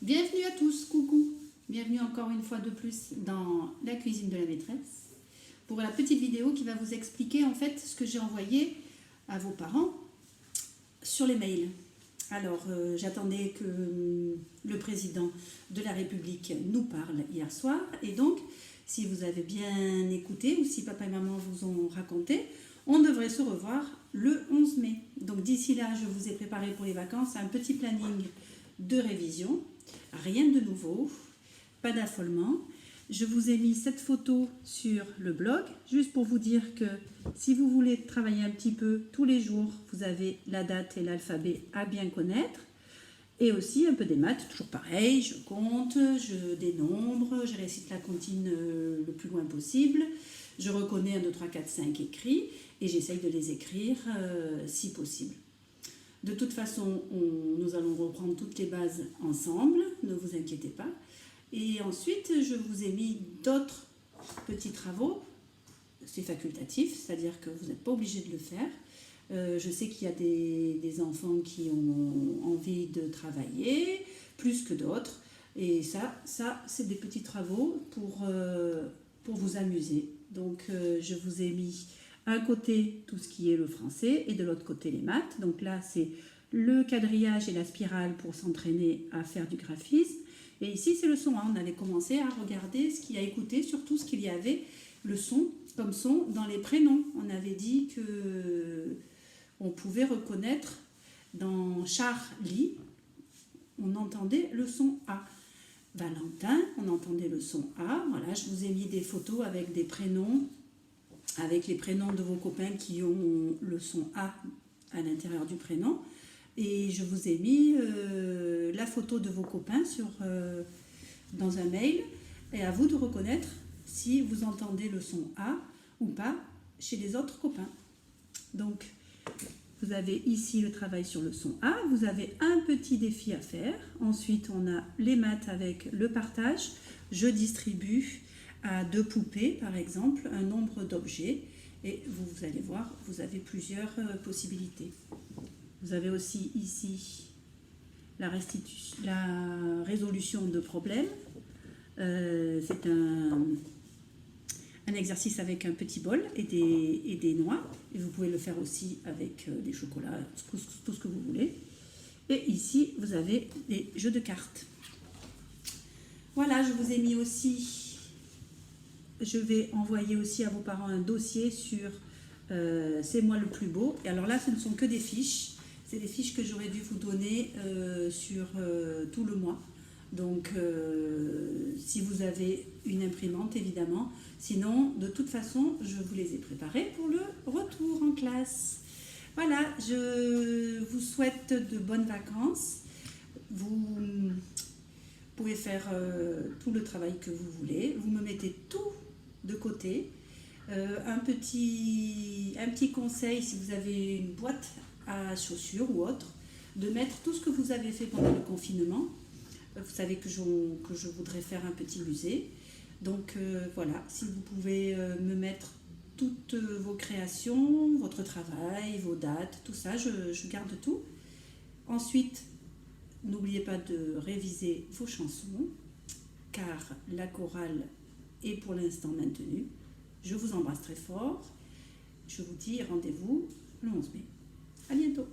Bienvenue à tous, coucou. Bienvenue encore une fois de plus dans la cuisine de la maîtresse pour la petite vidéo qui va vous expliquer en fait ce que j'ai envoyé à vos parents sur les mails. Alors, j'attendais que le président de la République nous parle hier soir et donc, si vous avez bien écouté ou si papa et maman vous ont raconté, on devrait se revoir le 11 mai. Donc d'ici là, je vous ai préparé pour les vacances un petit planning de révision. Rien de nouveau, pas d'affolement. Je vous ai mis cette photo sur le blog, juste pour vous dire que si vous voulez travailler un petit peu tous les jours, vous avez la date et l'alphabet à bien connaître. Et aussi un peu des maths, toujours pareil, je compte, je dénombre, je récite la comptine le plus loin possible. Je reconnais 1, 2, 3, 4, 5 écrits et j'essaye de les écrire si possible. De toute façon, nous allons reprendre toutes les bases ensemble, ne vous inquiétez pas. Et ensuite, je vous ai mis d'autres petits travaux. C'est facultatif, c'est-à-dire que vous n'êtes pas obligé de le faire. Je sais qu'il y a des enfants qui ont envie de travailler, plus que d'autres. Et ça c'est des petits travaux pour vous amuser. Donc, je vous ai mis un côté tout ce qui est le français et de l'autre côté les maths. Donc là, c'est le quadrillage et la spirale pour s'entraîner à faire du graphisme. Et ici, c'est le son. On allait commencer à regarder ce qu'il y a écouté, surtout ce qu'il y avait le son comme son dans les prénoms. On avait dit que on pouvait reconnaître dans Charlie, on entendait le son A. Valentin, on entendait le son A. Voilà, je vous ai mis des photos avec des prénoms, avec les prénoms de vos copains qui ont le son A à l'intérieur du prénom. Et je vous ai mis la photo de vos copains dans un mail. Et à vous de reconnaître si vous entendez le son A ou pas chez les autres copains. Donc, vous avez ici le travail sur le son A. Vous avez un petit défi à faire. Ensuite, on a les maths avec le partage. Je distribue à 2 poupées, par exemple, un nombre d'objets. Et vous allez voir, vous avez plusieurs possibilités. Vous avez aussi ici la résolution de problèmes. C'est un exercice avec un petit bol et des noix. Et vous pouvez le faire aussi avec des chocolats, tout ce que vous voulez. Et ici, vous avez des jeux de cartes. Voilà, je vous ai mis aussi... Je vais envoyer aussi à vos parents un dossier sur C'est moi le plus beau. Et alors là, ce ne sont que des fiches. C'est des fiches que j'aurais dû vous donner sur tout le mois. Donc, si vous avez une imprimante, évidemment. Sinon, de toute façon, je vous les ai préparées pour le retour en classe. Voilà, je vous souhaite de bonnes vacances. Vous pouvez faire tout le travail que vous voulez. Vous me mettez tout de côté. Un petit conseil, si vous avez une boîte à chaussures ou autre, de mettre tout ce que vous avez fait pendant le confinement. Vous savez que je voudrais faire un petit musée. Donc voilà, si vous pouvez me mettre toutes vos créations, votre travail, vos dates, tout ça, je garde tout. Ensuite, n'oubliez pas de réviser vos chansons, car la chorale est pour l'instant maintenue. Je vous embrasse très fort. Je vous dis rendez-vous le 11 mai. À bientôt.